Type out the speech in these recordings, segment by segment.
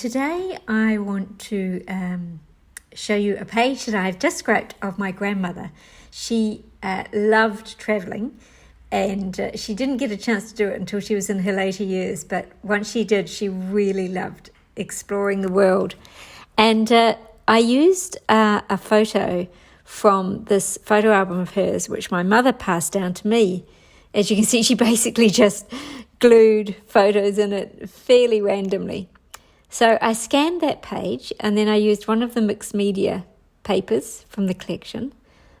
Today I want to show you a page that I've just scraped of my grandmother. She loved travelling, and she didn't get a chance to do it until she was in her later years, but once she did, she really loved exploring the world. And I used a photo from this photo album of hers, which my mother passed down to me. As you can see, she basically just glued photos in it fairly randomly. So I scanned that page, and then I used one of the mixed media papers from the collection,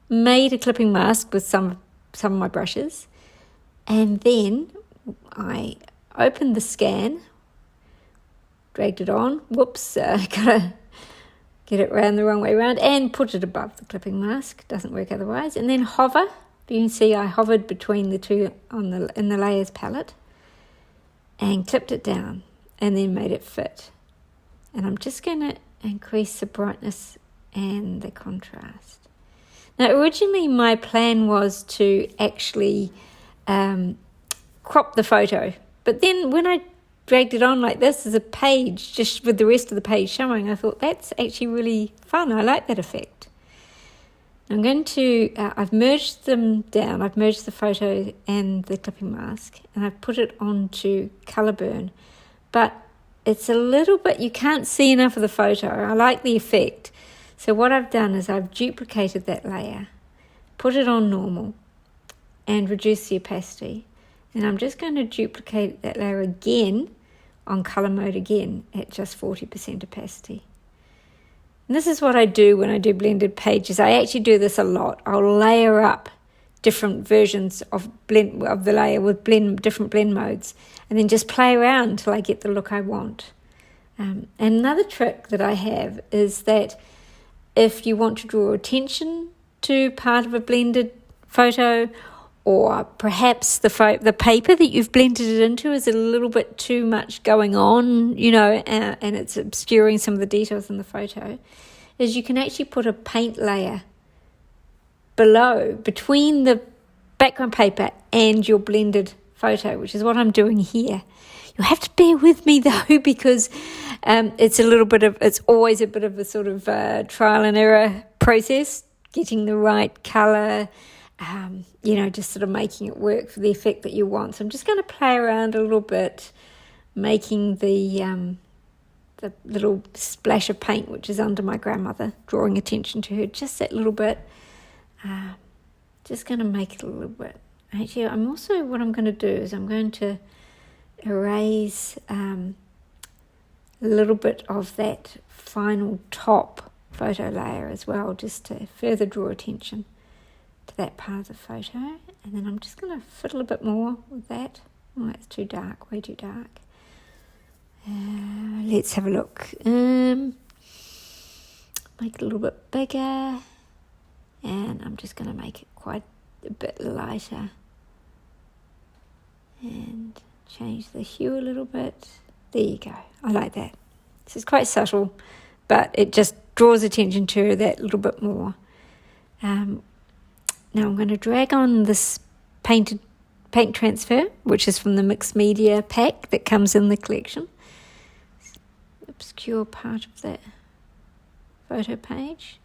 made a clipping mask with some of my brushes, and then I opened the scan, dragged it on, gotta get it round the wrong way around, and put it above the clipping mask, doesn't work otherwise, and then hover. You can see I hovered between the two in the layers palette and clipped it down and then made it fit. And I'm just going to increase the brightness and the contrast. Now, originally my plan was to actually crop the photo, but then when I dragged it on like this as a page, just with the rest of the page showing, I thought that's actually really fun. I like that effect. I'm going to, I've merged them down. I've merged the photo and the clipping mask, and I've put it onto colour burn, but it's a little bit, you can't see enough of the photo. I like the effect. So what I've done is I've duplicated that layer, put it on normal, and reduced the opacity. And I'm just going to duplicate that layer again on colour mode again at just 40% opacity. And this is what I do when I do blended pages. I actually do this a lot. I'll layer up different versions of the layer with different blend modes, and then just play around until I get the look I want. And another trick that I have is that if you want to draw attention to part of a blended photo, or perhaps the paper that you've blended it into is a little bit too much going on, and it's obscuring some of the details in the photo, is you can actually put a paint layer between the background paper and your blended photo, which is what I'm doing here. You'll have to bear with me though, because it's always a bit of a sort of trial and error process, getting the right colour, just sort of making it work for the effect that you want. So I'm just going to play around a little bit, making the little splash of paint which is under my grandmother, drawing attention to her just that little bit. Just going to make it a little bit. Actually, what I'm going to do is I'm going to erase a little bit of that final top photo layer as well, just to further draw attention to that part of the photo. And then I'm just going to fiddle a bit more with that. Oh, that's too dark, way too dark. Let's have a look. Make it a little bit bigger. And I'm just going to make it quite a bit lighter. And change the hue a little bit. There you go. I like that. This is quite subtle, but it just draws attention to that little bit more. Now I'm going to drag on this paint transfer, which is from the mixed media pack that comes in the collection. Obscure part of that photo page.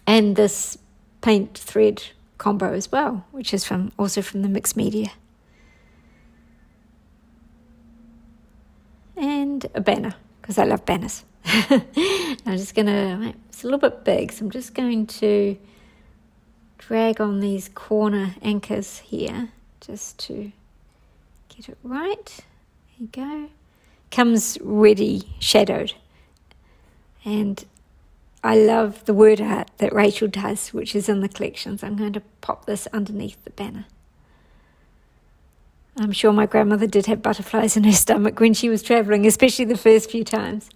And this paint thread combo as well, which is also from the mixed media. And a banner, because I love banners. I'm just going to, it's a little bit big, so I'm just going to drag on these corner anchors here, just to get it right. There you go. Comes ready shadowed. And I love the word art that Rachel does, which is in the collection. So I'm going to pop this underneath the banner. I'm sure my grandmother did have butterflies in her stomach when she was travelling, especially the first few times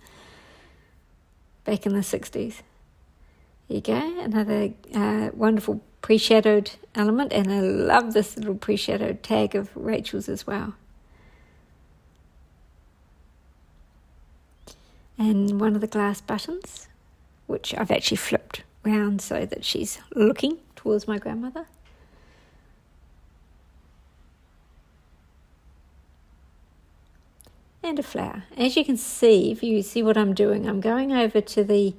back in the 60s. There you go, another wonderful pre-shadowed element, and I love this little pre-shadowed tag of Rachel's as well. And one of the glass buttons, which I've actually flipped round so that she's looking towards my grandmother. and a flower. As you can see, if you see what I'm doing, I'm going over to the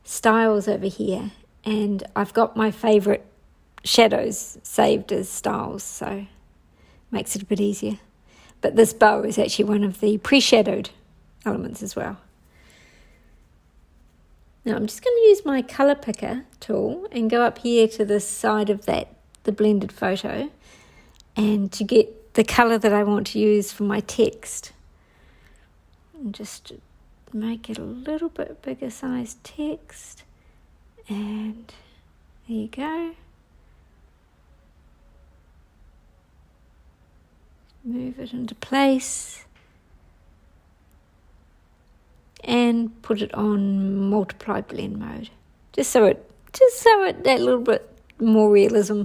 styles over here, and I've got my favourite shadows saved as styles, so makes it a bit easier. But this bow is actually one of the pre-shadowed elements as well. Now I'm just going to use my colour picker tool and go up here to the side of the blended photo, and to get the colour that I want to use for my text. And just make it a little bit bigger size text, and there you go. Move it into place and put it on multiply blend mode, just so it that little bit more realism,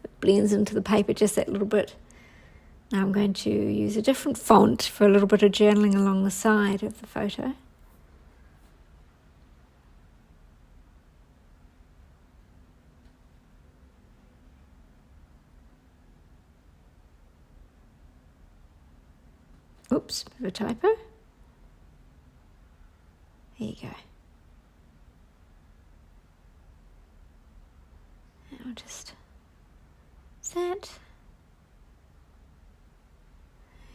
it blends into the paper just that little bit. Now I'm going to use a different font for a little bit of journaling along the side of the photo. Oops, bit of a typo. There you go. I'll just that.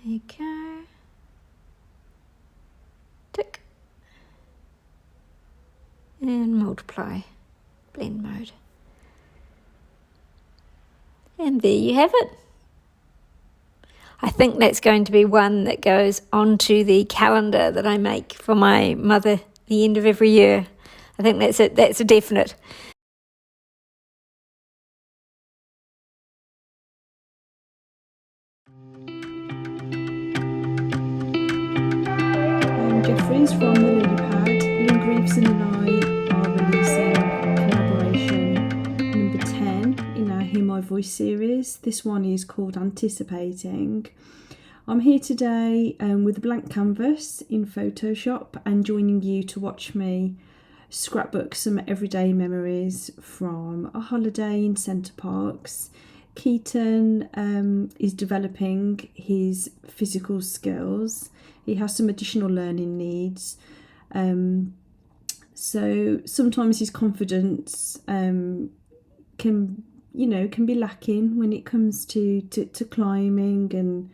There you go. Tick. And multiply blend mode. And there you have it. I think that's going to be one that goes onto the calendar that I make for my mother the end of every year. I think that's it. That's a definite. I'm Jefferies from the Lilypad. Lynn, Grieveson and I are releasing collaboration number 10 in our Hear My Voice series. This one is called Anticipating. I'm here today with a blank canvas in Photoshop and joining you to watch me scrapbook some everyday memories from a holiday in Center Parcs. Keaton is developing his physical skills. He has some additional learning needs. So sometimes his confidence can be lacking when it comes to climbing and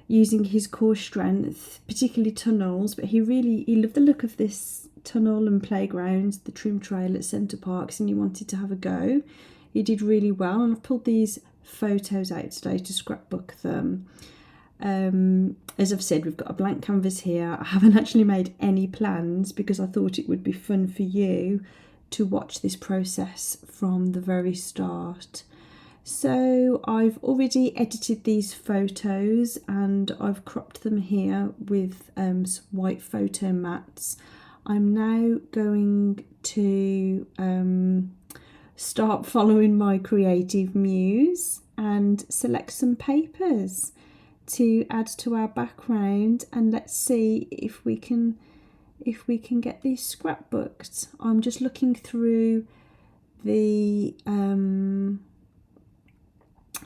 using his core strength, particularly tunnels. But he loved the look of this tunnel and playground, the trim trail at Center Parcs, and he wanted to have a go. He did really well, and I've pulled these photos out today to scrapbook them. As I've said, we've got a blank canvas here. I haven't actually made any plans because I thought it would be fun for you to watch this process from the very start. So I've already edited these photos and I've cropped them here with some white photo mats. I'm now going to start following my creative muse and select some papers to add to our background, and let's see if we can get these scrapbooked. I'm just looking through the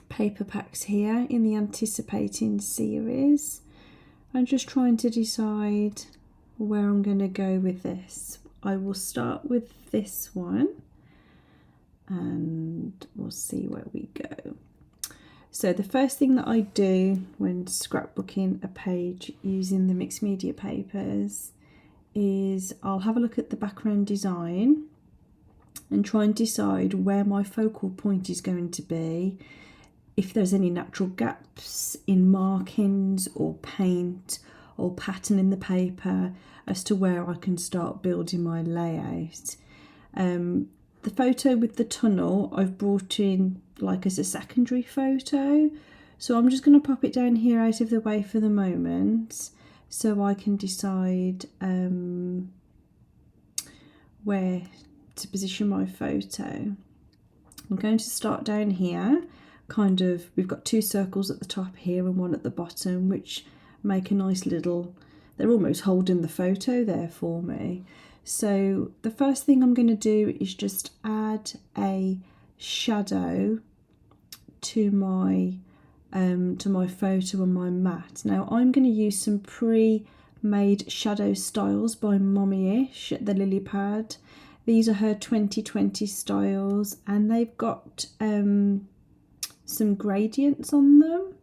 paper packs here in the Anticipating series. I'm just trying to decide where I'm going to go with this. I will start with this one and we'll see where we go. So the first thing that I do when scrapbooking a page using the mixed media papers is I'll have a look at the background design and try and decide where my focal point is going to be, if there's any natural gaps in markings or paint or pattern in the paper, as to where I can start building my layout. The photo with the tunnel I've brought in like as a secondary photo, so I'm just going to pop it down here out of the way for the moment so I can decide where to position my photo. I'm going to start down here, we've got two circles at the top here and one at the bottom, which make a nice little, they're almost holding the photo there for me. So the first thing I'm going to do is just add a shadow to my to my photo and my mat. Now I'm going to use some pre-made shadow styles by Mommy-ish at the Lilypad. These are her 2020 styles, and they've got some gradients on them.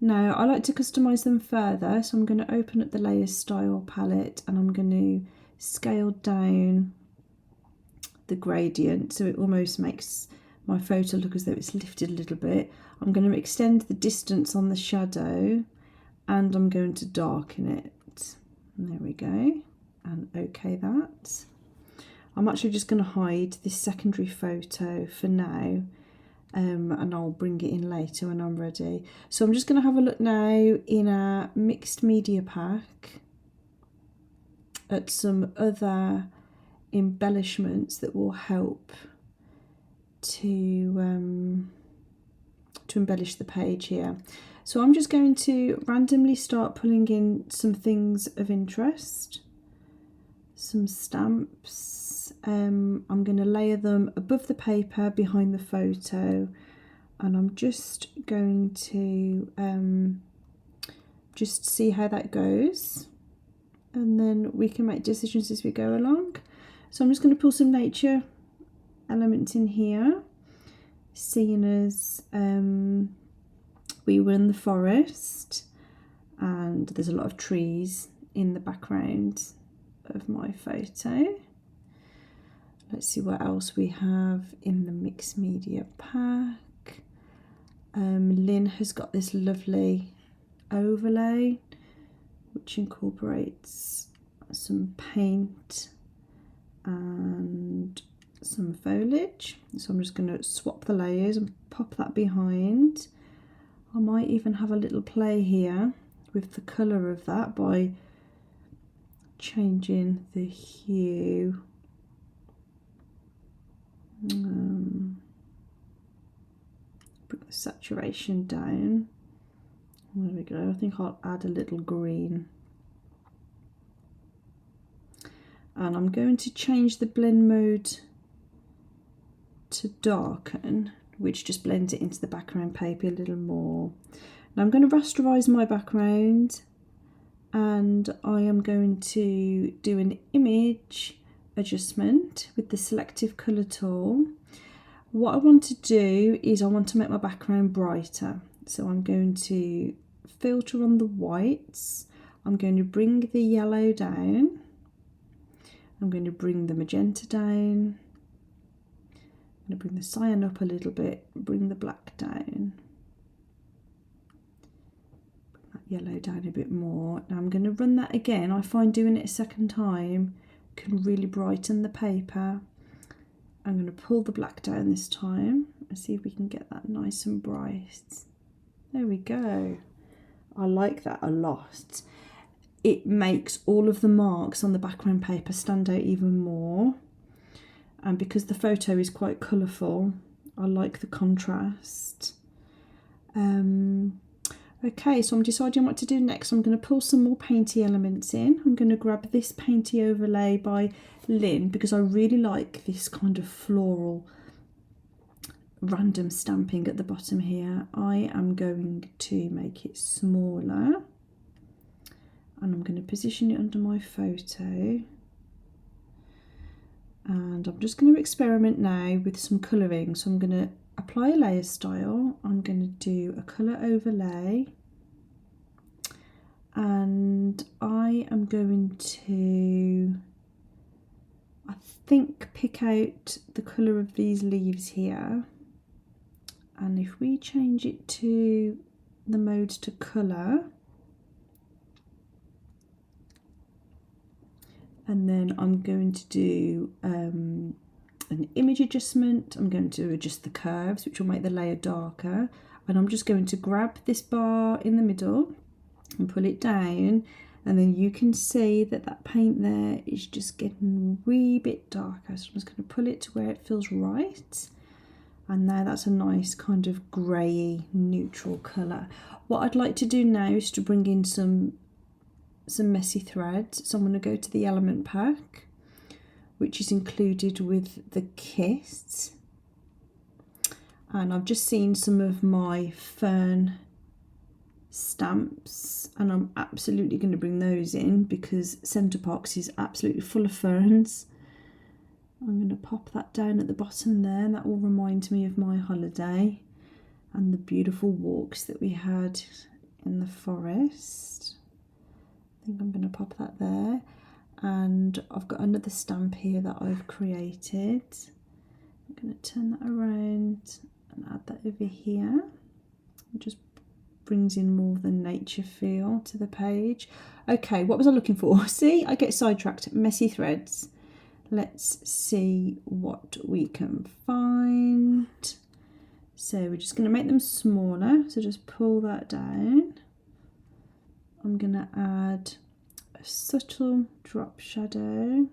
Now I like to customize them further, so I'm going to open up the Layers Style palette and I'm going to scale down the gradient so it almost makes my photo look as though it's lifted a little bit. I'm going to extend the distance on the shadow and I'm going to darken it. There we go, and okay that. I'm actually just going to hide this secondary photo for now, and I'll bring it in later when I'm ready. So I'm just going to have a look now in our mixed media pack at some other embellishments that will help to embellish the page here. So I'm just going to randomly start pulling in some things of interest, some stamps. I'm going to layer them above the paper behind the photo, and I'm just going to just see how that goes, and then we can make decisions as we go along. So I'm just going to pull some nature elements in here, seeing as we were in the forest and there's a lot of trees in the background of my photo. Let's see what else we have in the mixed media pack. Lynn has got this lovely overlay which incorporates some paint and some foliage. So I'm just going to swap the layers and pop that behind. I might even have a little play here with the colour of that by changing the hue. Bring the saturation down. There we go. I think I'll add a little green. And I'm going to change the blend mode to darken, which just blends it into the background paper a little more. Now I'm going to rasterize my background, and I am going to do an image adjustment with the selective colour tool. What I want to do is I want to make my background brighter. So I'm going to filter on the whites. I'm going to bring the yellow down. I'm going to bring the magenta down. I'm going to bring the cyan up a little bit, bring the black down. Bring that yellow down a bit more. Now I'm going to run that again. I find doing it a second time can really brighten the paper. I'm going to pull the black down this time and see if we can get that nice and bright. There we go. I like that a lot. It makes all of the marks on the background paper stand out even more. And because the photo is quite colourful, I like the contrast. Okay, so I'm deciding what to do next. I'm going to pull some more painty elements in. I'm going to grab this painty overlay by Lynn because I really like this kind of floral random stamping at the bottom here. I am going to make it smaller and I'm going to position it under my photo. And I'm just going to experiment now with some colouring. So I'm going to apply a layer style. I'm going to do a colour overlay. And I am going to, I think, pick out the colour of these leaves here. And if we change it to the mode to colour, and then I'm going to do an image adjustment. I'm going to adjust the curves, which will make the layer darker. And I'm just going to grab this bar in the middle and pull it down. And then you can see that that paint there is just getting a wee bit darker. So I'm just going to pull it to where it feels right. And now that's a nice kind of grey neutral colour. What I'd like to do now is to bring in some messy threads. So I'm going to go to the element pack, which is included with the kit. And I've just seen some of my fern stamps, and I'm absolutely going to bring those in because Centre Box is absolutely full of ferns. I'm going to pop that down at the bottom there, and that will remind me of my holiday and the beautiful walks that we had in the forest. I think I'm going to pop that there. And I've got another stamp here that I've created. I'm going to turn that around and add that over here. It just brings in more of the nature feel to the page. Okay, what was I looking for? See, I get sidetracked. Messy threads. Let's see what we can find. So we're just going to make them smaller. So just pull that down. I'm going to add a subtle drop shadow.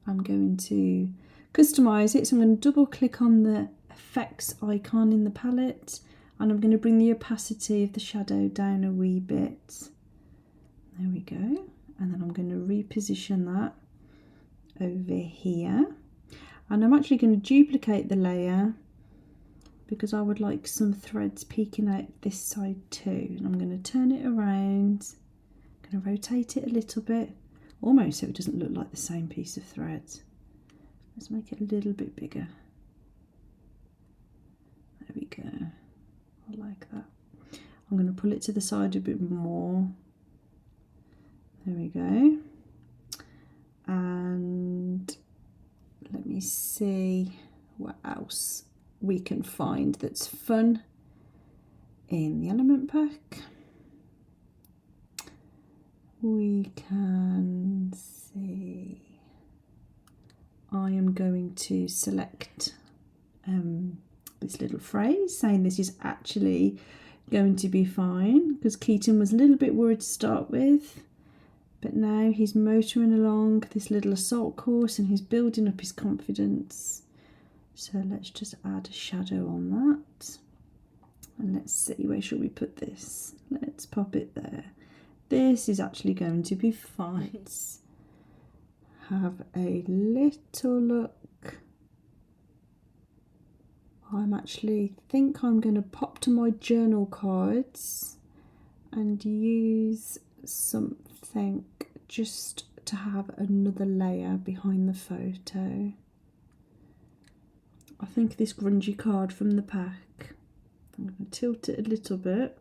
I'm going to customize it, so I'm going to double click on the effects icon in the palette, and I'm going to bring the opacity of the shadow down a wee bit. There we go. And then I'm going to reposition that over here, and I'm actually going to duplicate the layer because I would like some threads peeking out this side too. And I'm going to turn it around, I'm going to rotate it a little bit, almost so it doesn't look like the same piece of thread. Let's make it a little bit bigger. There we go. I like that. I'm going to pull it to the side a bit more. There we go. And let me see what else we can find that's fun in the element pack. We can see, I am going to select this little phrase saying this is actually going to be fine, because Keaton was a little bit worried to start with, but now he's motoring along this little assault course and he's building up his confidence. So let's just add a shadow on that, and let's see, where should we put this? Let's pop it there. This is actually going to be fine. Let's have a little look. Think I'm going to pop to my journal cards and use something just to have another layer behind the photo. I think this grungy card from the pack, I'm going to tilt it a little bit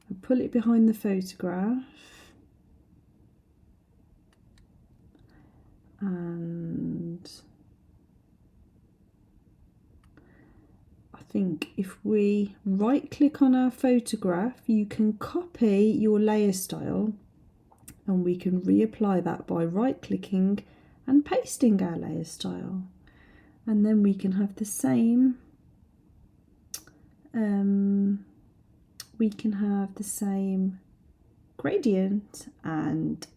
and pull it behind the photograph, and I think if we right click on our photograph, you can copy your layer style, and we can reapply that by right clicking and pasting our layer style, and then we can have the same gradient and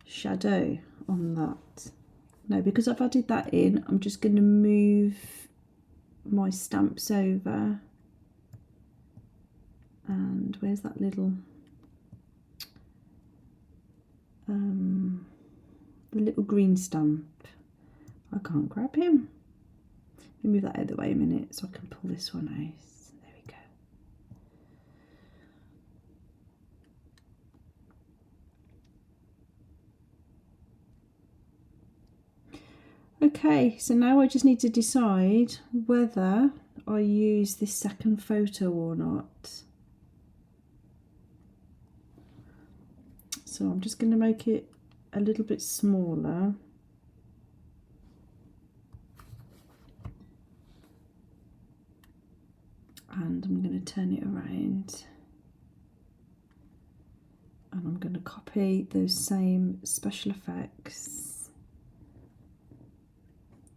shadow on that. Now, because I've added that in, I'm just going to move my stamps over, and where's that little the little green stamp? I can't grab him. Let me move that out of the way a minute so I can pull this one out. There we go. Okay, so now I just need to decide whether I use this second photo or not. So I'm just going to make it a little bit smaller. And I'm going to turn it around. And I'm going to copy those same special effects.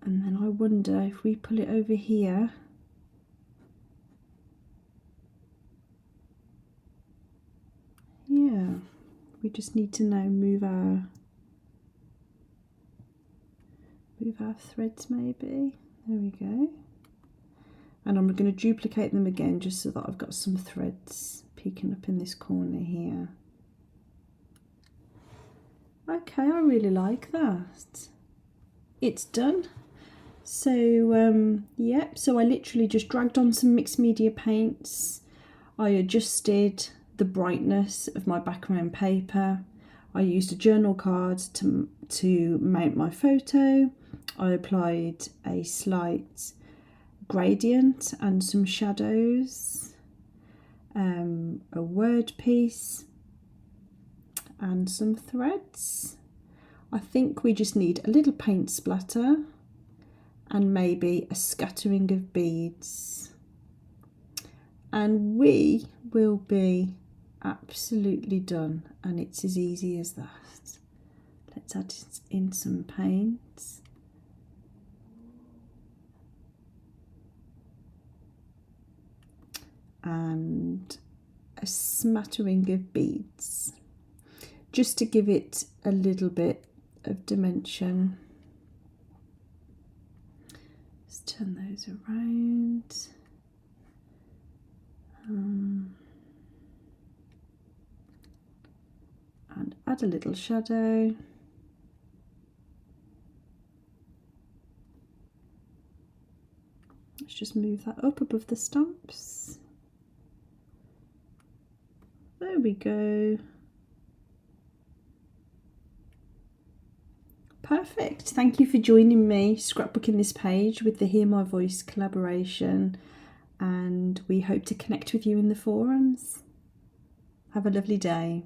And then I wonder if we pull it over here, yeah, we just need to now move our threads maybe. There we go. And I'm going to duplicate them again just so that I've got some threads peeking up in this corner here. Okay, I really like that. It's done. So, yep, so I literally just dragged on some mixed media paints. I adjusted the brightness of my background paper. I used a journal card to mount my photo. I applied a slight gradient and some shadows, a word piece and some threads. I think we just need a little paint splatter and maybe a scattering of beads, and we will be absolutely done, and it's as easy as that. Let's add in some paint. And a smattering of beads, just to give it a little bit of dimension. Let's turn those around. And add a little shadow. Let's just move that up above the stamps. There we go. Perfect. Thank you for joining me scrapbooking this page with the Hear My Voice collaboration, and we hope to connect with you in the forums. Have a lovely day.